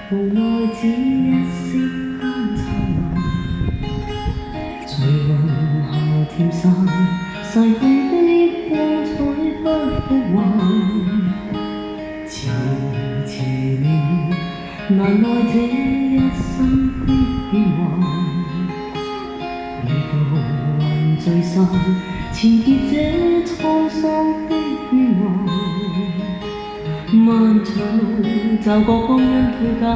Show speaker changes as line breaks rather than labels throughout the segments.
無奈只一息間燦爛，隨雲霞漸散，逝去的光彩不復還。遲遲了，難耐這一生的變幻，如浮雲聚散，纏結這滄桑的變幻。漫長驟覺光陰退減，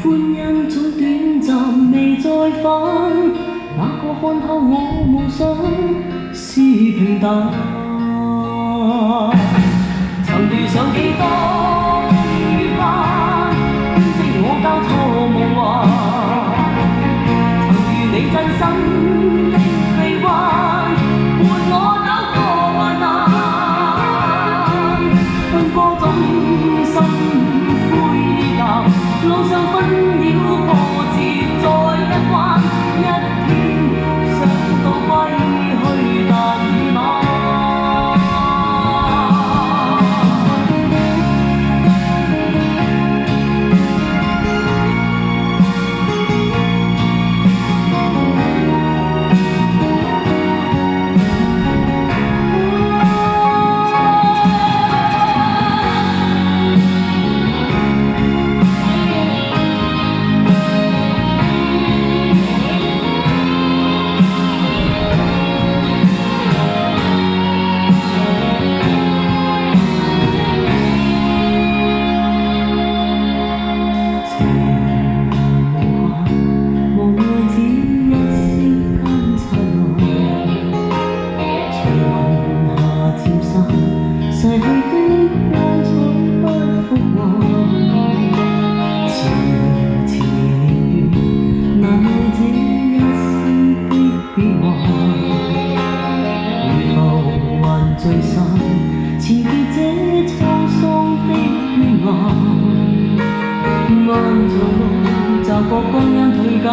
歡欣總短暫未再返。那個看透我夢想是平淡，曾遇上幾多風雨翻，編織我交錯夢幻。曾遇你真心的臂彎，伴我走過患難。奔波中心灰暗，路上紛擾波折再一彎，一天想到歸去但已晚。逝去的光彩不復還，遲遲年月，難耐這一生的變幻。如浮雲聚散，纏結這滄桑的變幻。漫長驟覺光陰退減。